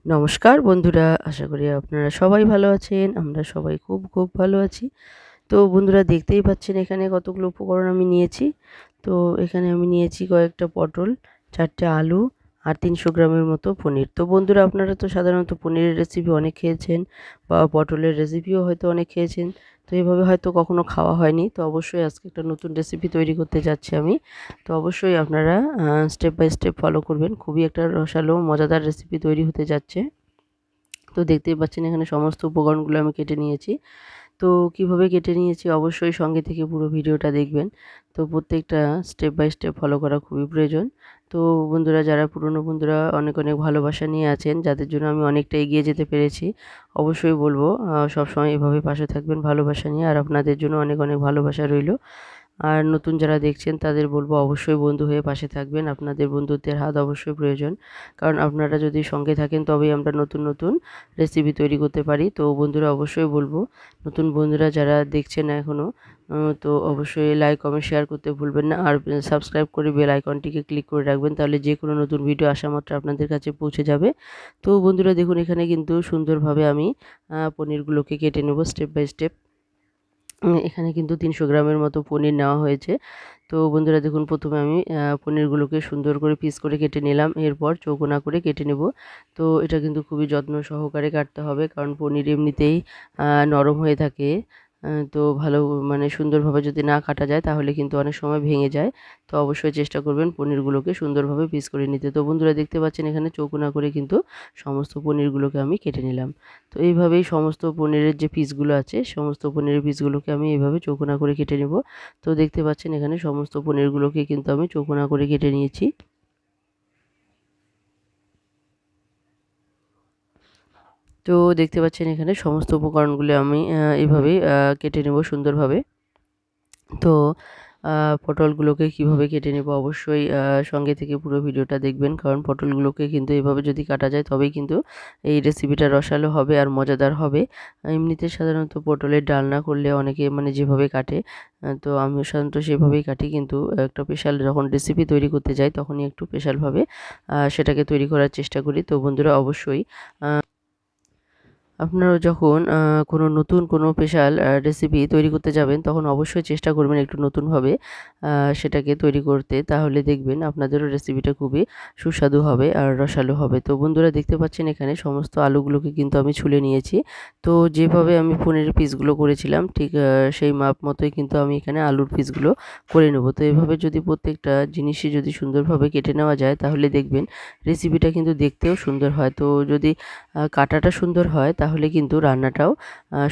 নমস্কার বন্ধুরা, আশা করি আপনারা সবাই ভালো আছেন। আমরা সবাই খুব, খুব ভালো আছি। তো বন্ধুরা দেখতেই পাচ্ছেন এখানে কতগুলো উপকরণ আমি নিয়েছি। তো এখানে আমি নিয়েছি কয়েকটা পটল, ৪ টে আলু আর ৩০০ গ্রামের মতো পনির। তো বন্ধুরা আপনারা তো সাধারণত পনিরের রেসিপি অনেক খেয়েছেন বা পটলের রেসিপিও হয়তো অনেক খেয়েছেন। তো এভাবে হয়তো কখনো খাওয়া হয়নি। তো অবশ্যই আজকে একটা নতুন রেসিপি তৈরি করতে যাচ্ছি আমি। তো অবশ্যই আপনারা স্টেপ বাই স্টেপ ফলো করবেন। খুবই একটা রসালো মজাদার রেসিপি তৈরি হতে যাচ্ছে। তো দেখতেই পাচ্ছেন এখানে সমস্ত উপকরণগুলো আমি কেটে নিয়েছি। তো কিভাবে কেটে নিয়েছি অবশ্যই সঙ্গে থেকে পুরো ভিডিওটা দেখবেন। তো প্রত্যেকটা স্টেপ বাই স্টেপ ফলো করা খুবই প্রয়োজন। তো বন্ধুরা, যারা পুরনো বন্ধুরা অনেক অনেক ভালোবাসা নিয়ে আছেন, যাদের জন্য আমি অনেকটা এগিয়ে যেতে পেরেছি, অবশ্যই বলবো সবসময় এভাবে পাশে থাকবেন ভালোবাসা নিয়ে। আর আপনাদের জন্য অনেক অনেক ভালোবাসা রইলো। আর নতুন যারা দেখছেন তাদের বলবো অবশ্যই বন্ধু হয়ে পাশে থাকবেন। আপনাদের বন্ধুত্বের হাত অবশ্যই প্রয়োজন। কারণ আপনারা যদি সঙ্গে থাকেন তবেই আমরা নতুন নতুন রেসিপি তৈরি করতে পারি। তো বন্ধুরা অবশ্যই বলবো, নতুন বন্ধুরা যারা দেখছেন এখনও, তো অবশ্যই লাইক, কমেন্ট, শেয়ার করতে ভুলবেন না। আর সাবস্ক্রাইব করে বেল আইকনটিকে ক্লিক করে রাখবেন, তাহলে যে কোনো নতুন ভিডিও আসা মাত্র আপনাদের কাছে পৌঁছে যাবে। তো বন্ধুরা দেখুন এখানে কিন্তু সুন্দরভাবে আমি পনিরগুলোকে কেটে নেব স্টেপ বাই স্টেপ। এখানে কিন্তু ৩০০ গ্রামের মতো পনির নেওয়া হয়েছে। তো বন্ধুরা দেখুন প্রথমে আমি পনিরগুলোকে সুন্দর করে পিস করে কেটে নিলাম। এরপর চৌকোনা করে কেটে নেব। তো এটা কিন্তু খুবই যত্ন সহকারে কাটতে হবে, কারণ পনির এমনিতেই নরম হয়ে থাকে। তো ভালো মানে সুন্দরভাবে যদি না কাটা যায় তাহলে কিন্তু অনেক সময় ভেঙে যায়। তো অবশ্যই চেষ্টা করবেন পনিরগুলোকে সুন্দরভাবে পিস করে নিতে। তো বন্ধুরা দেখতে পাচ্ছেন এখানে চৌকোনা করে কিন্তু সমস্ত পনিরগুলোকে আমি কেটে নিলাম। তো এইভাবেই সমস্ত পনিরের যে পিসগুলো আছে, সমস্ত পনিরের পিসগুলোকে আমি এইভাবে চৌকোনা করে কেটে নেব। তো দেখতে পাচ্ছেন এখানে সমস্ত পনিরগুলোকে কিন্তু আমি চৌকোনা করে কেটে নিয়েছি। তো দেখতে পাচ্ছেন এখানে সমস্ত উপকরণগুলো আমি এইভাবেই কেটে নেব সুন্দরভাবে। তো পটলগুলোকে কিভাবে কেটে নেব অবশ্যই সঙ্গে থেকে পুরো ভিডিওটা দেখবেন, কারণ পটলগুলোকে কিন্তু এভাবে যদি কাটা যায় তবেই কিন্তু এই রেসিপিটা রসালো হবে আর মজাদার হবে। এমনিতে সাধারণত পটলের ডালনা করলে অনেকে মানে যেভাবে কাটে, তো আমিও সাধারণত সেভাবেই কাটি, কিন্তু একটা স্পেশাল যখন রেসিপি তৈরি করতে যাই তখনই একটু স্পেশালভাবে সেটাকে তৈরি করার চেষ্টা করি। তো বন্ধুরা অবশ্যই আপনারাও যখন কোনো নতুন কোনো স্পেশাল রেসিপি তৈরি করতে যাবেন তখন অবশ্যই চেষ্টা করবেন একটু নতুনভাবে সেটাকে তৈরি করতে। তাহলে দেখবেন আপনাদেরও রেসিপিটা খুবই সুস্বাদু হবে আর রসালো হবে। তো বন্ধুরা দেখতে পাচ্ছেন এখানে সমস্ত আলুগুলোকে কিন্তু আমি ছুলে নিয়েছি। তো যেভাবে আমি পনিরের পিসগুলো করেছিলাম ঠিক সেই মাপ মতোই কিন্তু আমি এখানে আলুর পিসগুলো করে নেব। তো এভাবে যদি প্রত্যেকটা জিনিসই যদি সুন্দরভাবে কেটে নেওয়া যায় তাহলে দেখবেন রেসিপিটা কিন্তু দেখতেও সুন্দর হয়। তো যদি কাটাটা সুন্দর হয় তাহলে কিন্তু রান্নাটাও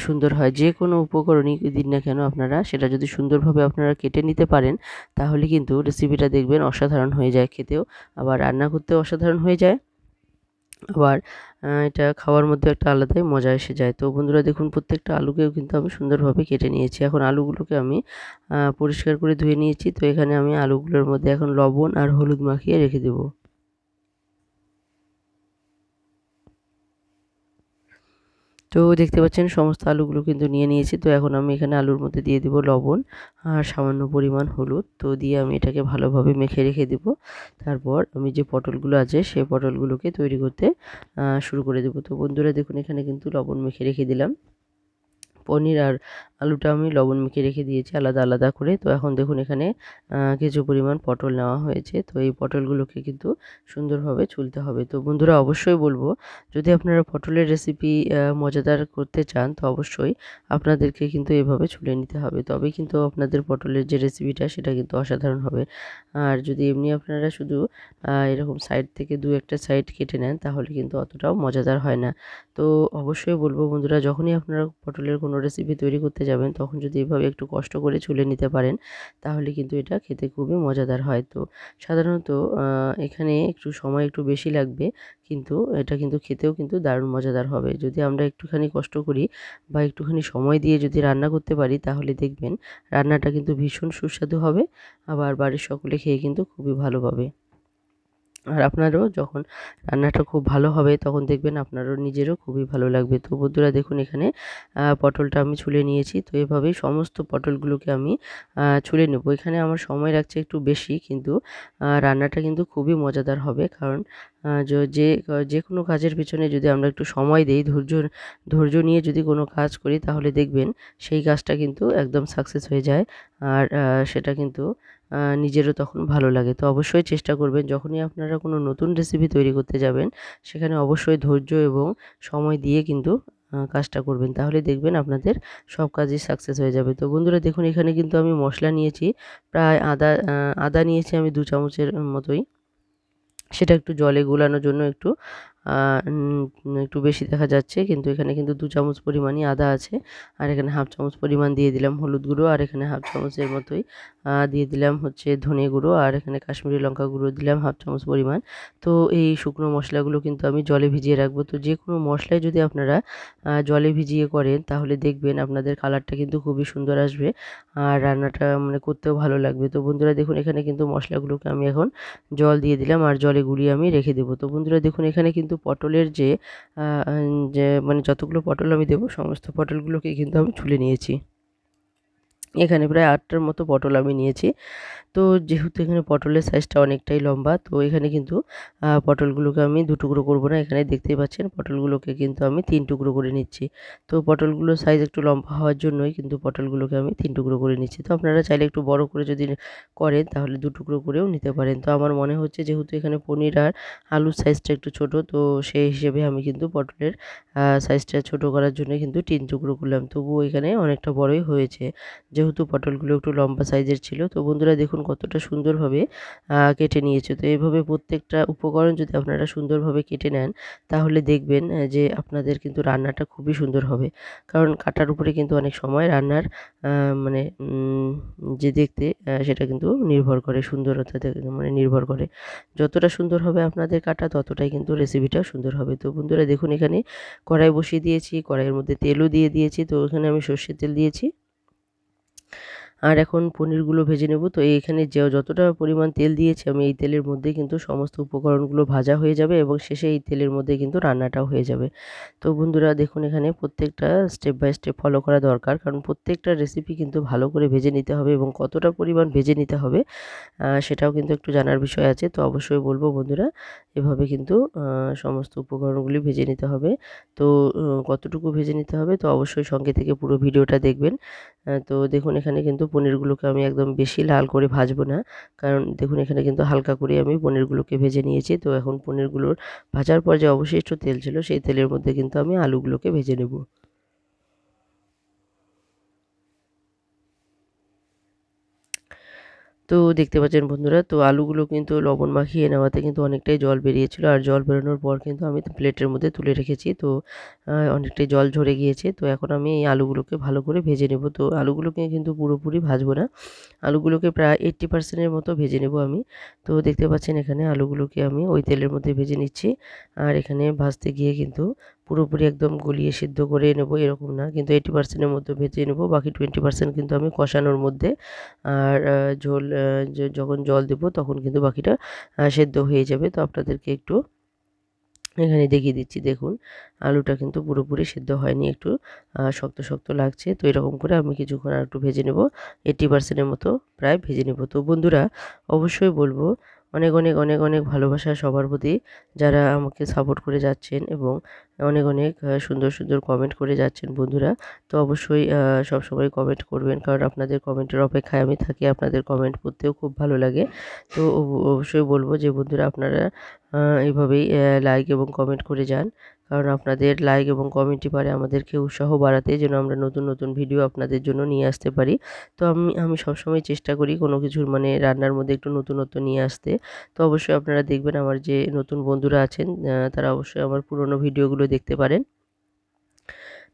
সুন্দর হয়। যে কোনো উপকরণই দিন না কেন আপনারা সেটা যদি সুন্দরভাবে আপনারা কেটে নিতে পারেন তাহলে কিন্তু রেসিপিটা দেখবেন অসাধারণ হয়ে যায় খেতেও, আবার রান্না করতেও অসাধারণ হয়ে যায়। আবার এটা খাওয়ার মধ্যে একটা আলাদাই মজা এসে যায়। তো বন্ধুরা দেখুন প্রত্যেকটা আলুকেও কিন্তু আমি সুন্দরভাবে কেটে নিয়েছি। এখন আলুগুলোকে আমি পরিষ্কার করে ধুয়ে নিয়েছি। তো এখানে আমি আলুগুলোর মধ্যে এখন লবণ আর হলুদ মাখিয়ে রেখে দেবো। তো দেখতে পাচ্ছেন সমস্ত আলুগুলো কিন্তু নিয়ে নিয়েছি। তো এখন আমি এখানে আলুর মধ্যে দিয়ে দিব লবণ আর সামান্য পরিমাণ হলুদ। তো দিয়ে আমি এটাকে ভালোভাবে মেখে রেখে দেব। তারপর আমি যে পটলগুলো আছে সেই পটলগুলোকে তৈরি করতে শুরু করে দেব। তো বন্ধুরা দেখুন এখানে কিন্তু লবণ মেখে রেখে দিলাম। পনির আর আলুটা আমি লবণ মেখে রেখে দিয়েছি আলাদা আলাদা করে। তো এখন দেখুন এখানে কিছু পরিমাণ পটল নেওয়া হয়েছে। তো এই পটলগুলোকে কিন্তু সুন্দরভাবে ছুলতে হবে। তো বন্ধুরা অবশ্যই বলবো, যদি আপনারা পটলের রেসিপি মজাদার করতে চান তো অবশ্যই আপনাদেরকে কিন্তু এভাবে ছুলে নিতে হবে। তবেই কিন্তু আপনাদের পটলের যে রেসিপিটা সেটা কিন্তু অসাধারণ হবে। আর যদি এমনি আপনারা শুধু এরকম সাইড থেকে দু একটা সাইড কেটে নেন তাহলে কিন্তু অতটাও মজাদার হয় না। তো অবশ্যই বলবো বন্ধুরা, যখনই আপনারা পটলের কোনো রেসিপি তৈরি করতে যাবেন তখন যদি এভাবে একটু কষ্ট করে ছুলে নিতে পারেন তাহলে কিন্তু এটা খেতে খুবই মজাদার হয়। তো সাধারণত এখানে একটু সময় একটু বেশি লাগবে, কিন্তু এটা কিন্তু খেতেও কিন্তু দারুণ মজাদার হবে। যদি আমরা একটুখানি কষ্ট করি বা একটুখানি সময় দিয়ে যদি রান্না করতে পারি তাহলে দেখবেন রান্নাটা কিন্তু ভীষণ সুস্বাদু হবে, আবার বাড়ির সকলে খেয়ে কিন্তু খুবই ভালো পাবে। আর আপনারও যখন রান্নাটা খুব ভালো হবে তখন দেখবেন আপনারও নিজেরও খুবই ভালো লাগবে। তো বন্ধুরা দেখুন এখানে পটলটা আমি ছুলে নিয়েছি। তো এভাবেই সমস্ত পটলগুলোকে আমি ছুলে নেব। এখানে আমার সময় লাগছে একটু বেশি, কিন্তু রান্নাটা কিন্তু খুবই মজাদার হবে। কারণ যে কোনো কাজের পিছনে যদি আমরা একটু সময় দেই, ধৈর্য নিয়ে যদি কোনো কাজ করি, তাহলে দেখবেন সেই কাজটা কিন্তু একদম সাকসেস হয়ে যায়। আর সেটা কিন্তু নিজেরও তখন ভালো লাগে। তো অবশ্যই চেষ্টা করবেন যখনই আপনারা কোনো নতুন রেসিপি তৈরি করতে যাবেন, সেখানে অবশ্যই ধৈর্য এবং সময় দিয়ে কিন্তু কাজটা করবেন। তাহলে দেখবেন আপনাদের সব কাজই সাকসেস হয়ে যাবে। তো বন্ধুরা দেখুন এখানে কিন্তু আমি মশলা নিয়েছি, প্রায় আদা নিয়েছি আমি 2 চামচের মতোই। সেটা একটু জলে গোলানোর জন্য একটু বেশি দেখা যাচ্ছে, কিন্তু এখানে কিন্তু 2 চামচ পরিমাণই আদা আছে। আর এখানে হাফ চামচ পরিমাণ দিয়ে দিলাম হলুদ গুঁড়ো, আর এখানে হাফ চামচের মতোই দিয়ে দিলাম হচ্ছে ধনে গুঁড়ো, আর এখানে কাশ্মীরি লঙ্কা গুঁড়ো দিলাম হাফ চামচ পরিমাণ। তো এই শুকনো মশলাগুলো কিন্তু আমি জলে ভিজিয়ে রাখবো। তো যে কোনো মশলাই যদি আপনারা জলে ভিজিয়ে করেন, তাহলে দেখবেন আপনাদের কালারটা কিন্তু খুবই সুন্দর আসবে, আর রান্নাটা মানে করতেও ভালো লাগবে। তো বন্ধুরা দেখুন এখানে কিন্তু মশলাগুলোকে আমি এখন জল দিয়ে দিলাম, আর জলে গুলিয়ে আমি রেখে দেবো। তো বন্ধুরা দেখুন এখানে কিন্তু পটলের আ আন যে মানে যতগুলো পটল আমি দেবো, সমস্ত পটলগুলোকেই কিন্তু আমি ছুলে নিয়েছি। এখানে প্রায় 8 টার মতো পটল আমি নিয়েছি। তো যেহেতু এখানে পটলের সাইজটা অনেকটাই লম্বা, তো এখানে কিন্তু পটলগুলোকে আমি 2 টুকরো করব না। এখানে দেখতেই পাচ্ছেন পটলগুলোকে কিন্তু আমি 3 টুকরো করে নিচ্ছি। তো পটলগুলোর সাইজ একটু লম্বা হওয়ার জন্যই কিন্তু পটলগুলোকে আমি 3 টুকরো করে নিচ্ছি। তো আপনারা চাইলে একটু বড় করে যদি করেন, তাহলে 2 টুকরো করেও নিতে পারেন। তো আমার মনে হচ্ছে যেহেতু এখানে পনির আর আলুর সাইজটা একটু ছোট, তো সেই হিসেবে আমি কিন্তু পটলের সাইজটা ছোট করার জন্য কিন্তু 3 টুকরো করলাম। তবুও এখানে অনেকটা বড়ই হয়েছে, যেহেতু পটলগুলো একটু লম্বা সাইজের ছিল। তো বন্ধুরা দেখুন কতটা সুন্দরভাবে কেটে নিয়েছে। তো এভাবে প্রত্যেকটা উপকরণ যদি আপনারা সুন্দরভাবে কেটে নেন, তাহলে দেখবেন যে আপনাদের কিন্তু রান্নাটা খুবই সুন্দর হবে। কারণ কাটার উপরে কিন্তু অনেক সময় রান্নার মানে যে দেখতে সেটা কিন্তু নির্ভর করে, সুন্দরতা মানে নির্ভর করে। যতটা সুন্দর হবে আপনাদের কাটা, ততটাই কিন্তু রেসিপিটাও সুন্দর হবে। তো বন্ধুরা দেখুন এখানে কড়াই বসিয়ে দিয়েছি, কড়াইয়ের মধ্যে তেলও দিয়ে দিয়েছি। তো এখানে আমি সর্ষের তেল দিয়েছি। আর এখন পনিরগুলো ভেজে নেব। তো এইখানে যতটা পরিমাণ তেল দিয়েছি আমি, এই তেলের মধ্যে কিন্তু সমস্ত উপকরণগুলো ভাজা হয়ে যাবে, এবং শেষে এই তেলের মধ্যে কিন্তু রান্নাটাও হয়ে যাবে। তো বন্ধুরা দেখুন এখানে প্রত্যেকটা স্টেপ বাই স্টেপ ফলো করা দরকার, কারণ প্রত্যেকটা রেসিপি কিন্তু ভালো করে ভেজে নিতে হবে, এবং কতটা পরিমাণ ভেজে নিতে হবে সেটাও কিন্তু একটু জানার বিষয় আছে। তো অবশ্যই বলব বন্ধুরা, এভাবে কিন্তু সমস্ত উপকরণগুলি ভেজে নিতে হবে। তো কতটুকু ভেজে নিতে হবে, তো অবশ্যই সঙ্গে থেকে পুরো ভিডিওটা দেখবেন। তো দেখুন এখানে কিন্তু পনিরগুলোকে আমি একদম বেশি লাল করে ভাজবো না, কারণ দেখুন এখানে কিন্তু হালকা করে আমি পনিরগুলোকে ভেজে নিয়েছি। তো এখন পনিরগুলোর ভাজার পর যে অবশিষ্ট তেল ছিল, সেই তেলের মধ্যে কিন্তু আমি আলুগুলোকে ভেজে নেব। তো দেখতে পাচ্ছেন বন্ধুরা, তো আলুগুলো কিন্তু লবণ মাখিয়ে নেওয়াতে কিন্তু অনেকটাই জল বেরিয়েছিল, আর জল বেরোনোর পর কিন্তু আমি প্লেটের মধ্যে তুলে রেখেছি। তো অনেকটাই জল ঝরে গিয়েছে। তো এখন আমি এই আলুগুলোকে ভালো করে ভেজে নেব। তো আলুগুলোকে কিন্তু পুরোপুরি ভাজবো না, আলুগুলোকে প্রায় 80% এর মতো ভেজে নেব আমি। তো দেখতে পাচ্ছেন এখানে আলুগুলোকে আমি ওই তেলের মধ্যে ভেজে নিচ্ছি। আর এখানে ভাজতে গিয়ে কিন্তু পুরোপুরি একদম গলিয়ে সিদ্ধ করে নেব এরকম না, কিন্তু 80% এর মতো ভেজে নেব। বাকি 20% কিন্তু আমি কষানোর মধ্যে, আর ঝোল যখন জল দেব তখন কিন্তু বাকিটা সেদ্ধ হয়ে যাবে। তো আপনাদেরকে একটু এখানে দেখিয়ে দিচ্ছি, দেখুন আলুটা কিন্তু পুরোপুরি সিদ্ধ হয়নি, একটু শক্ত শক্ত লাগছে। তো এরকম করে আমি কিছুক্ষণ আর একটু ভেজে নেব, 80% এর মতো প্রায় ভেজে নেব। তো বন্ধুরা অবশ্যই বলবো, অনেক অনেক অনেক অনেক ভালোবাসা সবার প্রতি, যারা আমাকে সাপোর্ট করে যাচ্ছেন, এবং অনেক অনেক সুন্দর সুন্দর কমেন্ট করে যাচ্ছেন বন্ধুরা। তো অবশ্যই সবসময় কমেন্ট করবেন, কারণ আপনাদের কমেন্টের অপেক্ষায় আমি থাকি। আপনাদের কমেন্ট পড়তেও খুব ভালো লাগে। তো অবশ্যই বলবো যে বন্ধুরা আপনারা এভাবেই লাইক এবং কমেন্ট করে যান, কারণ আপনাদের লাইক এবং কমেন্টই পারে আমাদেরকে উৎসাহ বাড়াতে, যেন আমরা নতুন নতুন ভিডিও আপনাদের জন্য নিয়ে আসতে পারি। তো আমি সবসময় চেষ্টা করি কোনো কিছুর মানে রান্নার মধ্যে একটু নতুনত্ব নিয়ে আসতে। তো অবশ্যই আপনারা দেখবেন, আমার যে নতুন বন্ধুরা আছেন তারা অবশ্যই আমার পুরনো ভিডিওগুলো দেখতে পারেন।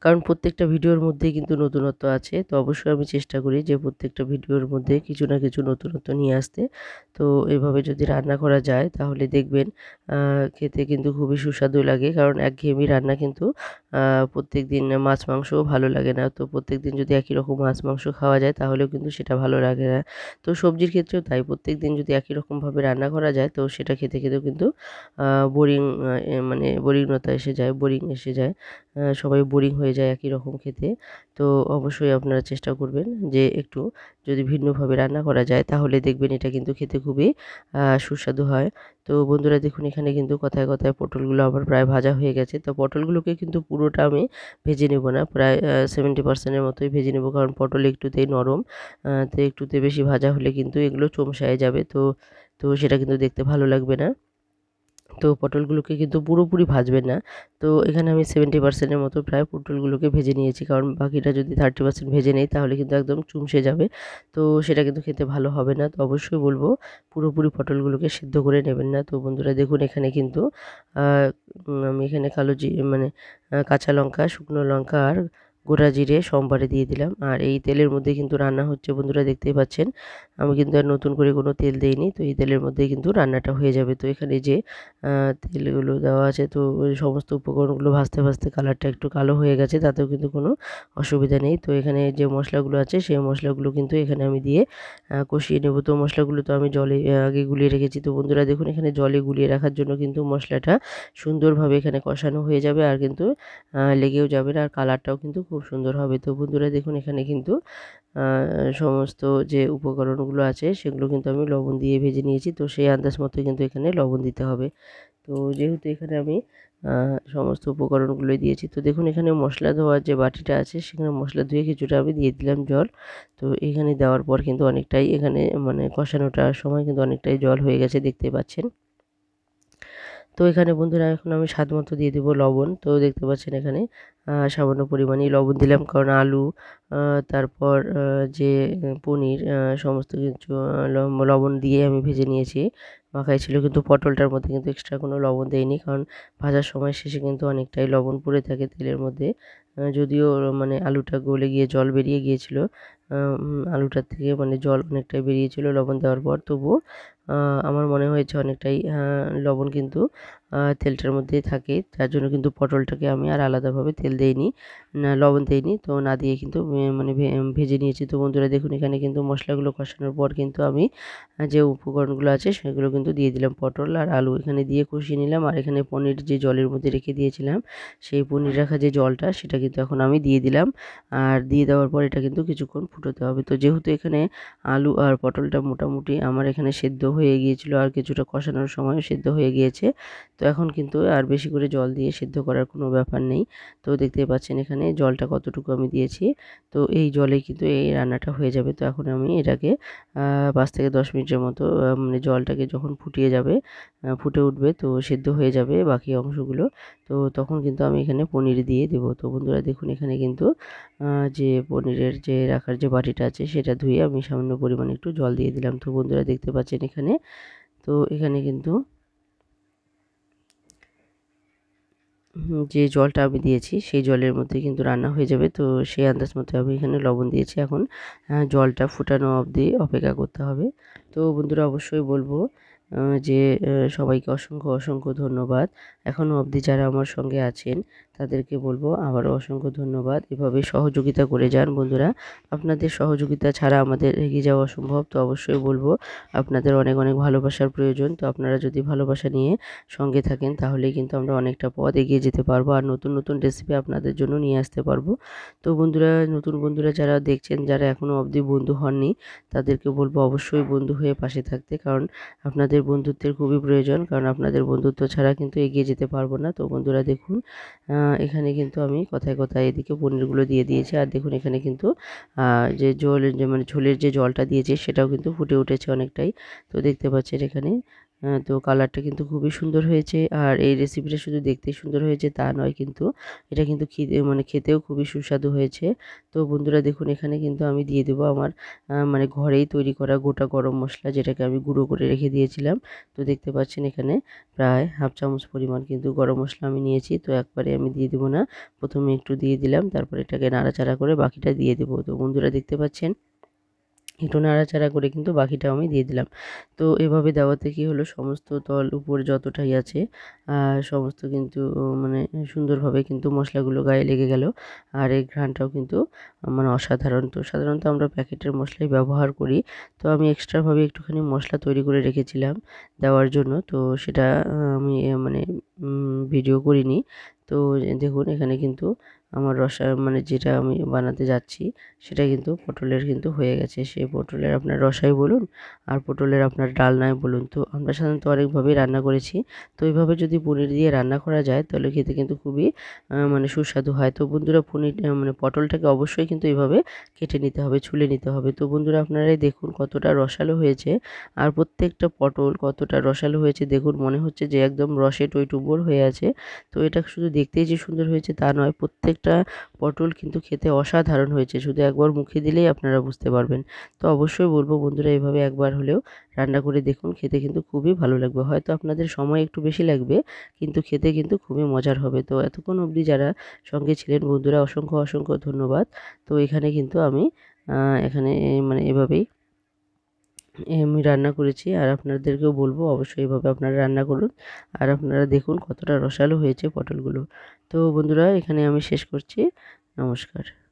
কারণ প্রত্যেকটা ভিডিওর মধ্যেই কিন্তু নতুনত্ব আছে। তো অবশ্যই আমি চেষ্টা করি যে প্রত্যেকটা ভিডিওর মধ্যে কিছু না কিছু নতুনত্ব নিয়ে আসতে। তো এভাবে যদি রান্না করা যায় তাহলে দেখবেন খেতে কিন্তু খুবই সুস্বাদু লাগে। কারণ একঘেয়েমি রান্না কিন্তু আ প্রত্যেকদিন মাছ মাংসও ভালো লাগে না। তো প্রত্যেকদিন যদি একই রকম মাছ মাংস খাওয়া যায় তাহলেও কিন্তু সেটা ভালো লাগে না। তো সবজির ক্ষেত্রেও তাই, প্রত্যেকদিন যদি একই রকমভাবে রান্না করা যায় তো সেটা খেতে খেতেও কিন্তু বোরিং মানে বোরিংনতা এসে যায়, বোরিং এসে যায়। সবাই বোরিং হয়ে যায় একই রকম খেতে। তো অবশ্যই আপনারা চেষ্টা করবেন যে একটু যদি ভিন্নভাবে রান্না করা যায় তাহলে দেখবেন এটা কিন্তু খেতে খুবই সুস্বাদু হয়। তো বন্ধুরা দেখুন এখানে কিন্তু কথায় কথায় পটলগুলো আমার প্রায় ভাজা হয়ে গেছে। তো পটলগুলোকে কিন্তু পুরোটা আমি ভেজে নেব না, প্রায় 70% এর মতোই ভেজে নেব, কারণ পটল একটুতেই নরম। তো একটুতে বেশি ভাজা হলে কিন্তু এগুলো চমসায় যাবে। তো সেটা কিন্তু দেখতে ভালো লাগবে না। তো পটলগুলোকে কিন্তু পুরোপুরি ভাজবেন না। তো এখানে আমি 70% এর মতো প্রায় পটলগুলোকে ভেজে নিয়েছি। কারণ বাকিটা যদি 30% ভেজে নেই তাহলে কিন্তু একদম চুমসে যাবে। তো সেটা কিন্তু খেতে ভালো হবে না। তো অবশ্যই বলব পুরোপুরি পটলগুলোকে সিদ্ধ করে নেবেন না। তো বন্ধুরা দেখুন এখানে কিন্তু আ আমি এখানে কালো মানে কাঁচা লঙ্কা, শুকনো লঙ্কা আর গোটা জিরে সোমবারে দিয়ে দিলাম। আর এই তেলের মধ্যে কিন্তু রান্না হচ্ছে, বন্ধুরা দেখতেই পাচ্ছেন। আমি কিন্তু আর নতুন করে কোনো তেল দেইনি। তো এই তেলের মধ্যেই কিন্তু রান্নাটা হয়ে যাবে। তো এখানে যে আ তেলগুলো দেওয়া আছে, তো ওই সমস্ত উপকরণগুলো ভাজতে ভাজতে কালারটা একটু কালো হয়ে গেছে, তাতেও কিন্তু কোনো অসুবিধা নেই। তো এখানে যে মশলাগুলো আছে সেই মশলাগুলো কিন্তু এখানে আমি দিয়ে কষিয়ে নেব। তো মশলাগুলো তো আমি জলে আগে গুলিয়ে রেখেছি। তো বন্ধুরা দেখুন এখানে জলে গুলিয়ে রাখার জন্য কিন্তু মশলাটা সুন্দরভাবে এখানে কষানো হয়ে যাবে, আর কিন্তু লেগেও যাবে না, আর কালারটাও কিন্তু খুব সুন্দর হবে। তো বন্ধুরা দেখুন এখানে কিন্তু আ সমস্ত যে উপকরণগুলো আছে সেগুলো কিন্তু আমি লবণ দিয়ে ভেজে নিয়েছি। তো সেই আন্দাজ মতো কিন্তু এখানে লবণ দিতে হবে। তো যেহেতু এখানে আমি আ সমস্ত উপকরণগুলোই দিয়েছি, তো দেখুন এখানে মশলা ধোয়ার যে বাটিটা আছে সেখানে মশলা ধুয়ে কিছুটা আমি দিয়ে দিলাম জল। তো এখানে দেওয়ার পর কিন্তু অনেকটাই এখানে মানে কষানোটার সময় কিন্তু অনেকটাই জল হয়ে গেছে, দেখতেই পাচ্ছেন। তো এখানে বন্ধুরা এখন আমি স্বাদ মতো দিয়ে দেবো লবণ। তো দেখতে পাচ্ছেন এখানে সামান্য পরিমাণেই লবণ দিলাম, কারণ আলু আ তারপর যে পনির সমস্ত কিছু লবণ দিয়ে আমি ভেজে নিয়েছি। মাখাই ছিল, কিন্তু পটলটার মধ্যে কিন্তু এক্সট্রা কোনো লবণ দেইনি। কারণ ভাজার সময় শেষে কিন্তু অনেকটাই লবণ পড়ে থাকে তেলের মধ্যে। যদিও মানে আলুটা গলে গিয়ে জল বেরিয়ে গিয়েছিল। আলুটার থেকে মানে জল অনেকটাই বেরিয়েছিল লবণ দেওয়ার পর। তবুও আ আমার মনে হয়েছে অনেকটাই লবণ কিন্তু তেলটার মধ্যেই থাকে। যার জন্য কিন্তু পটলটাকে আমি আর আলাদাভাবে তেল দেইনি, না লবণ দেইনি। তো না দিয়ে কিন্তু মানে ভেজে নিয়েছি। তো বন্ধুরা দেখুন এখানে কিন্তু মশলাগুলো কষানোর পর কিন্তু আমি যে উপকরণগুলো আছে সেগুলো কিন্তু দিয়ে দিলাম। পটল আর আলু এখানে দিয়ে কষিয়ে নিলাম। আর এখানে পনির যে জলের মধ্যে রেখে দিয়েছিলাম, সেই পনির রাখা যে জলটা সেটা কিন্তু এখন আমি দিয়ে দিলাম। আর দিয়ে দেওয়ার পর এটা কিন্তু কিছুক্ষণ ফুটোতে হবে। তো যেহেতু এখানে আলু আর পটলটা মোটামুটি আমার এখানে সেদ্ধ হয়ে গিয়েছিল, আর কিছুটা কষানোর সময়ও সেদ্ধ হয়ে গিয়েছে। তো এখন কিন্তু আর বেশি করে জল দিয়ে সেদ্ধ করার কোনো ব্যাপার নেই। তো দেখতেই পাচ্ছেন এখানে জলটা কতটুকু আমি দিয়েছি। তো এই জলেই কিন্তু এই রান্নাটা হয়ে যাবে। তো এখন আমি এটাকে ৫ থেকে ১০ মিনিটের মতো মানে জলটাকে যখন ফুটিয়ে যাবে, ফুটে উঠবে, তো সেদ্ধ হয়ে যাবে বাকি অংশগুলো। তো তখন কিন্তু আমি এখানে পনির দিয়ে দেবো। তো বন্ধুরা দেখুন এখানে কিন্তু আ যে পনিরের যে রাখার যে বাটিটা আছে সেটা ধুয়ে আমি সামান্য পরিমাণে একটু জল দিয়ে দিলাম। তো বন্ধুরা দেখতে পাচ্ছেন এখানে, তো এখানে কিন্তু যে জলটা আমি দিয়েছি সেই জলের মধ্যে কিন্তু রান্না হয়ে যাবে। তো সেই আন্দাজ মতো আমি এখানে লবণ দিয়েছি। এখন জলটা ফুটানো অবধি অপেক্ষা করতে হবে। তো বন্ধুরা অবশ্যই বলব যে সবাইকে অসংখ্য অসংখ্য ধন্যবাদ। এখনও অবধি যারা আমার সঙ্গে আছেন তাদেরকে বলব আবারও অসংখ্য ধন্যবাদ। এভাবে সহযোগিতা করে যান বন্ধুরা। আপনাদের সহযোগিতা ছাড়া আমাদের এগিয়ে যাওয়া অসম্ভব। তো অবশ্যই বলব আপনাদের অনেক অনেক ভালোবাসার প্রয়োজন। তো আপনারা যদি ভালোবাসা নিয়ে সঙ্গে থাকেন তাহলেই কিন্তু আমরা অনেকটা পথ এগিয়ে যেতে পারবো, আর নতুন নতুন রেসিপি আপনাদের জন্য নিয়ে আসতে পারবো। তো বন্ধুরা, নতুন বন্ধুরা যারা দেখছেন, যারা এখনও অবধি বন্ধু হননি, তাদেরকে বলবো অবশ্যই বন্ধু হয়ে পাশে থাকতে, কারণ আপনাদের বন্ধুত্বের খুবই প্রয়োজন। কারণ আপনাদের বন্ধুত্ব ছাড়া কিন্তু এগিয়ে যেতে পারবো না। তো বন্ধুরা দেখুন এখানে কিন্তু আমি কথায় কথায় এদিকে পনিরগুলো দিয়ে দিয়েছি। আর দেখুন এখানে কিন্তু যে যে মানে ঝোলের যে জলটা দিয়েছি সেটাও কিন্তু ফুটে উঠেছে অনেকটাই। তো দেখতে পাচ্ছেন এখানে তো কালারটা কিন্তু খুবই সুন্দর হয়েছে। আর এই রেসিপিটা শুধু দেখতেই সুন্দর হয়েছে তা নয় কিন্তু এটা কিন্তু মানে খেতেও খুবই সুস্বাদু হয়েছে। তো বন্ধুরা দেখুন এখানে কিন্তু আমি দিয়ে দেবো আমার মানে ঘরেই তৈরি করা গোটা গরম মশলা, যেটাকে আমি গুঁড়ো করে রেখে দিয়েছিলাম। তো দেখতে পাচ্ছেন এখানে প্রায় হাফ চামচ পরিমাণ কিন্তু গরম মশলা আমি নিয়েছি। তো একবারে আমি দিয়ে দেবো না, প্রথমে একটু দিয়ে দিলাম, তারপর এটাকে নাড়াচাড়া করে বাকিটা দিয়ে দেবো। তো বন্ধুরা দেখতে পাচ্ছেন একটু নাড়াচাড়া করে কিন্তু বাকিটাও আমি দিয়ে দিলাম। তো এভাবে দেওয়াতে কী হলো, সমস্ত তল উপর যতটাই আছে সমস্ত কিন্তু মানে সুন্দরভাবে কিন্তু মশলাগুলো গায়ে লেগে গেল। আর এই ঘ্রাণটাও কিন্তু মানে অসাধারণ। তো সাধারণত আমরা প্যাকেটের মশলাই ব্যবহার করি। তো আমি এক্সট্রাভাবে একটুখানি মশলা তৈরি করে রেখেছিলাম দেওয়ার জন্য। তো সেটা আমি মানে ভিডিও করিনি। তো দেখুন এখানে কিন্তু আমার মানে যেটা আমি বানাতে যাচ্ছি সেটা কিন্তু পটলের কিন্তু হয়ে গেছে। সে পটলের আপনার রসাই বলুন আর পটলের আপনার ডালনাই বলুন। তো আমরা সাধারণত অনেকভাবেই রান্না করেছি। তো এইভাবে যদি পনির দিয়ে রান্না করা যায় তাহলে খেতে কিন্তু খুবই মানে সুস্বাদু হয়। তো বন্ধুরা পনির মানে পটলটাকে অবশ্যই কিন্তু এইভাবে কেটে নিতে হবে, ছুলে নিতে হবে। তো বন্ধুরা আপনারাই দেখুন কতটা রসালো হয়েছে আর প্রত্যেকটা পটল কতটা রসালো হয়েছে দেখুন, মনে হচ্ছে যে একদম রসে টইটুম্বর হয়ে আছে। তো এটা শুধু দেখতেই যে সুন্দর হয়েছে তা নয়, প্রত্যেকটা পটল কিন্তু খেতে অসাধারণ হয়েছে। শুধু একবার মুখে দিলেই আপনারা বুঝতে পারবেন। তো অবশ্যই বলব বন্ধুরা এভাবে একবার হলেও রান্না করে দেখুন, খেতে কিন্তু খুবই ভালো লাগবে। হয়তো আপনাদের সময় একটু বেশি লাগবে কিন্তু খেতে কিন্তু খুবই মজার হবে। তো এতক্ষণ অবধি যারা সঙ্গে ছিলেন বন্ধুরা অসংখ্য অসংখ্য ধন্যবাদ। তো এখানে কিন্তু আমি এখানে মানে এভাবেই আমি রান্না করেছি আর আপনাদেরকেও বলবো অবশ্যই এভাবে আপনারা রান্না করুন। আর আপনারা দেখুন কতটা রসালো হয়েছে পটলগুলো। তো বন্ধুরা এখানে আমি শেষ করছি। নমস্কার।